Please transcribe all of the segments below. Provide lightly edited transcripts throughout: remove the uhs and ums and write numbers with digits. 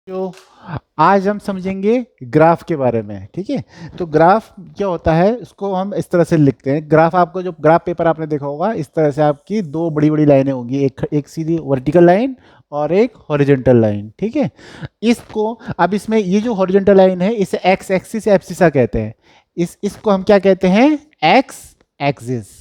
जो आज हम समझेंगे ग्राफ के बारे में। ठीक है, तो ग्राफ क्या होता है उसको हम इस तरह से लिखते हैं। ग्राफ आपको जो ग्राफ पेपर आपने देखा होगा इस तरह से आपकी दो बड़ी बड़ी लाइनें होंगी, एक सीधी वर्टिकल लाइन और एक हॉरिजॉन्टल लाइन। ठीक है, इसको अब इसमें ये जो हॉरिजॉन्टल लाइन है इसे एक्स एक्सिस या एब्सिसा कहते हैं। इसको हम क्या कहते हैं? X axis.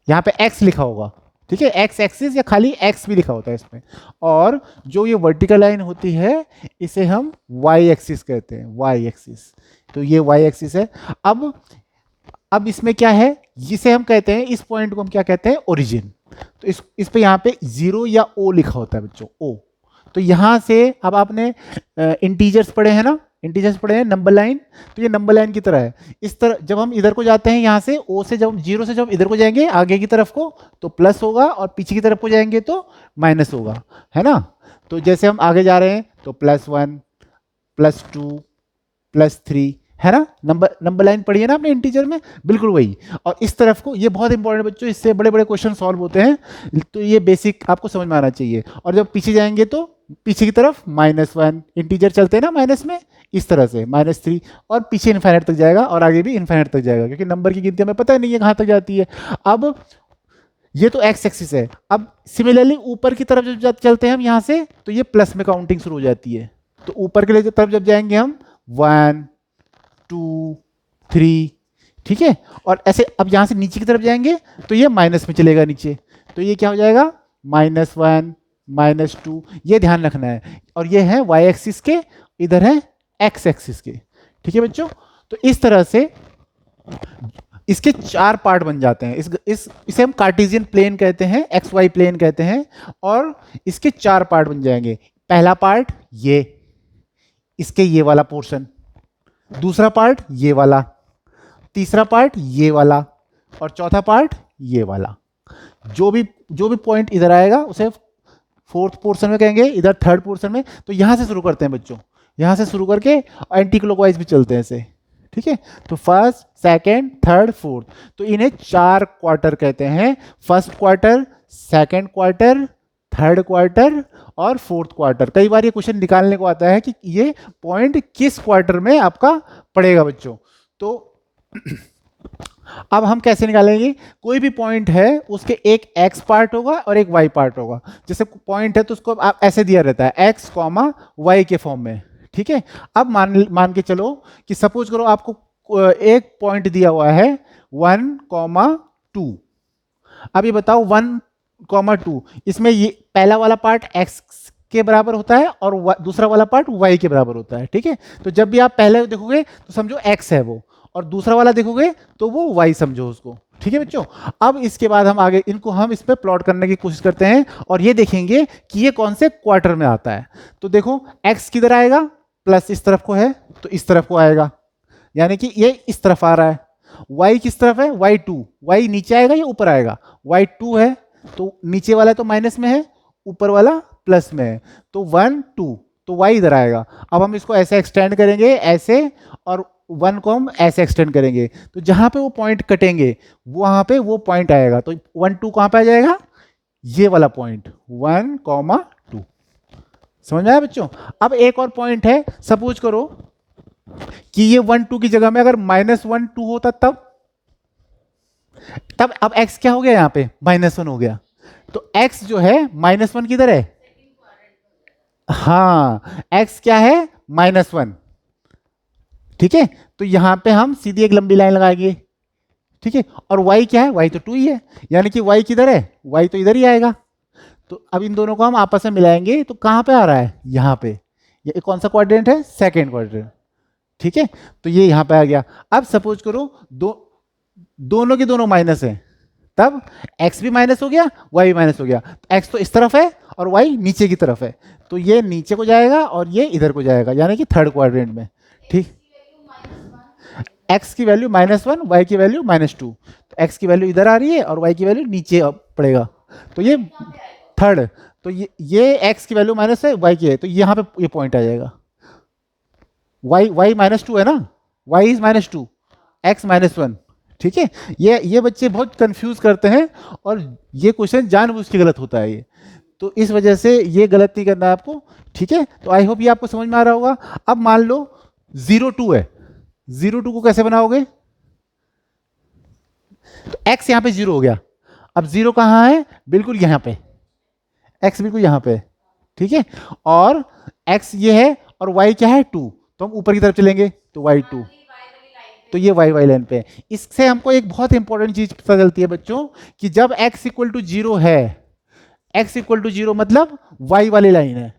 यहाँ पे एक्स लिखा होगा, ठीक है, एक्स एक्सिस या खाली एक्स भी लिखा होता है इसमें। और जो ये वर्टिकल लाइन होती है इसे हम वाई एक्सिस कहते हैं, वाई एक्सिस। तो ये वाई एक्सिस है। अब इसमें क्या है, जिसे हम कहते हैं, इस पॉइंट को हम क्या कहते हैं? ओरिजिन। तो इस पे यहाँ पे जीरो या ओ लिखा होता है बच्चों, ओ। तो यहाँ से अब आपने इंटीजर्स पढ़े हैं ना, इंटीजर्स पढ़े हैं, नंबर लाइन। तो ये नंबर लाइन की तरह है। इस तरह जब हम इधर को जाते हैं, यहाँ से ओ से, जब जीरो से जब इधर को जाएंगे आगे की तरफ को तो प्लस होगा, और पीछे की तरफ को जाएंगे तो माइनस होगा, है ना। तो जैसे हम आगे जा रहे हैं तो +1 +2 +3, है ना। नंबर लाइन पढ़ी है ना आपने इंटीजर में, बिल्कुल वही। और इस तरफ को, ये बहुत इंपॉर्टेंट बच्चों, इससे बड़े बड़े क्वेश्चन सॉल्व होते हैं, तो ये बेसिक आपको समझ में आना चाहिए। और जब पीछे जाएंगे तो पीछे की तरफ -1, इंटीजर चलते हैं ना माइनस में, इस तरह से -3, और पीछे इन्फाइनाइट तक जाएगा और आगे भी इन्फाइनाइट तक जाएगा, क्योंकि नंबर की गिनती हमें पता नहीं है कहाँ तक जाती है। अब ये तो एक्स एक्सिस है। अब सिमिलरली ऊपर की तरफ जब चलते हैं हम यहाँ से, तो ये प्लस में काउंटिंग शुरू हो जाती है। तो ऊपर के लिए तरफ जब जाएंगे हम 1 2 3, ठीक है। और ऐसे अब यहाँ से नीचे की तरफ जाएंगे तो ये माइनस में चलेगा नीचे, तो ये क्या हो जाएगा? -1 -2, ये ध्यान रखना है। और ये है वाई एक्सिस के, इधर है एक्स एक्सिस के, ठीक है बच्चों। तो इस तरह से इसके चार पार्ट बन जाते हैं। इसे हम कार्टेशियन प्लेन कहते हैं, एक्स वाई प्लेन कहते हैं। और इसके चार पार्ट बन जाएंगे। पहला पार्ट ये, इसके ये वाला पोर्शन, दूसरा पार्ट ये वाला, तीसरा पार्ट ये वाला, और चौथा पार्ट ये वाला। जो भी पॉइंट इधर आएगा उसे फोर्थ पोर्शन में कहेंगे, इधर थर्ड पोर्शन में। तो यहां से शुरू करते हैं बच्चों, यहां से शुरू करके एंटी क्लॉकवाइज भी चलते हैं ऐसे, ठीक है। तो फर्स्ट, सेकंड, थर्ड, फोर्थ, तो इन्हें 4 क्वार्टर कहते हैं। First quarter, second quarter, third quarter और फोर्थ क्वार्टर। कई बार ये क्वेश्चन निकालने को आता है कि ये पॉइंट किस क्वार्टर में आपका पड़ेगा बच्चों। तो अब हम कैसे निकालेंगे? कोई भी पॉइंट है उसके एक एक्स पार्ट होगा और एक वाई पार्ट होगा। जैसे पॉइंट है तो उसको आप ऐसे दिया रहता है, एक्स वाई के फॉर्म में, ठीक है। अब मान के चलो कि सपोज करो आपको एक पॉइंट दिया हुआ है 1,2। अब ये बताओ 1,2, इसमें ये पहला वाला पार्ट एक्स के बराबर होता है और दूसरा वाला पार्ट वाई के बराबर होता है, ठीक है। तो जब भी आप पहले देखोगे तो समझो एक्स है वो, और दूसरा वाला देखोगे तो वो वाई समझो उसको, ठीक है बच्चों। अब इसके बाद हम आगे इनको हम इस पे प्लॉट करने की कोशिश करते हैं और ये देखेंगे कि ये कौन से क्वार्टर में आता है। तो देखो एक्स किधर आएगा? प्लस इस तरफ को है तो इस तरफ को आएगा, यानी कि ये इस तरफ आ रहा है। वाई किस तरफ है? y2, वाई नीचे आएगा या ऊपर आएगा? y2 है तो नीचे वाला तो माइनस में है, ऊपर वाला प्लस में है, तो 1 2, तो y इधर आएगा। अब हम इसको ऐसे एक्सटेंड करेंगे ऐसे, और 1 को हम ऐसे एक्सटेंड करेंगे, तो जहां पे वो पॉइंट कटेंगे वहां पे वो पॉइंट आएगा। तो 1 2 कहां पे आ जाएगा? ये वाला पॉइंट 1 2। समझ में आया बच्चों? अब एक और पॉइंट है, सपोज करो कि ये 1 2 की जगह में अगर -1 2 होता तब अब x क्या हो गया? यहां पे -1 हो गया। तो x जो है -1 किधर है? हाँ, x क्या है? -1, ठीक है। तो यहां पे हम सीधी एक लंबी लाइन लगाएंगे, ठीक है। और y क्या है? y तो 2 ही है, यानी कि y किधर है? y तो इधर ही आएगा। तो अब इन दोनों को हम आपस में मिलाएंगे तो कहां पे आ रहा है? यहां पे। ये कौन सा क्वाड्रेंट है? सेकेंड क्वाड्रेंट, ठीक है। तो ये यहां पे आ गया। अब सपोज करो दोनों के दोनों माइनस है, तब x भी माइनस हो गया, y भी माइनस हो गया। तो x तो इस तरफ है और y नीचे की तरफ है, तो ये नीचे को जाएगा और ये इधर को जाएगा, यानी कि थर्ड क्वाड्रेंट में, ठीक। x की वैल्यू -1, y की वैल्यू -2, तो x की वैल्यू इधर आ रही है और y की वैल्यू नीचे पड़ेगा, तो ये थर्ड। तो ये x की वैल्यू माइनस है, y की है, तो यहाँ पे ये पॉइंट आ जाएगा। y -2 है ना, y इज -2, x -1, ठीक है। ये बच्चे बहुत कंफ्यूज करते हैं और ये क्वेश्चन जानबूझ के गलत होता है ये। तो इस वजह से ये गलत नहीं करना है आपको, ठीक है। तो आई होप ये आपको समझ में आ रहा होगा। अब मान लो 02 है, 02 को कैसे बनाओगे, तो x यहां पे 0 हो गया। अब 0 कहां है, बिल्कुल यहां पे, x बिल्कुल यहां पे, ठीक है। और x ये है और y क्या है 2, तो हम ऊपर की तरफ चलेंगे तो y2, तो ये y लाइन पे। इससे हमको एक बहुत इंपॉर्टेंट चीज पता चलती है बच्चों कि जब x इक्वल टू 0 है, x इक्वल टू 0 मतलब y वाली लाइन है,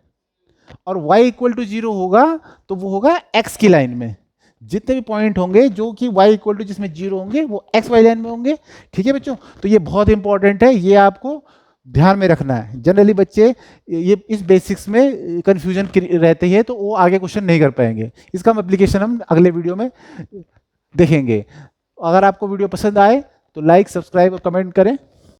और y इक्वल टू 0 होगा तो वो होगा x की लाइन में। जितने भी पॉइंट होंगे जो कि y इक्वल टू जिसमें 0 होंगे वो x वाई लाइन में होंगे, ठीक है बच्चों। तो ये बहुत इंपॉर्टेंट है, ये आपको ध्यान में रखना है। जनरली बच्चे ये इस बेसिक्स में कंफ्यूजन रहते हैं तो वो आगे क्वेश्चन नहीं कर पाएंगे। इसका हम एप्लीकेशन हम अगले वीडियो में देखेंगे। अगर आपको वीडियो पसंद आए तो लाइक, सब्सक्राइब और कमेंट करें।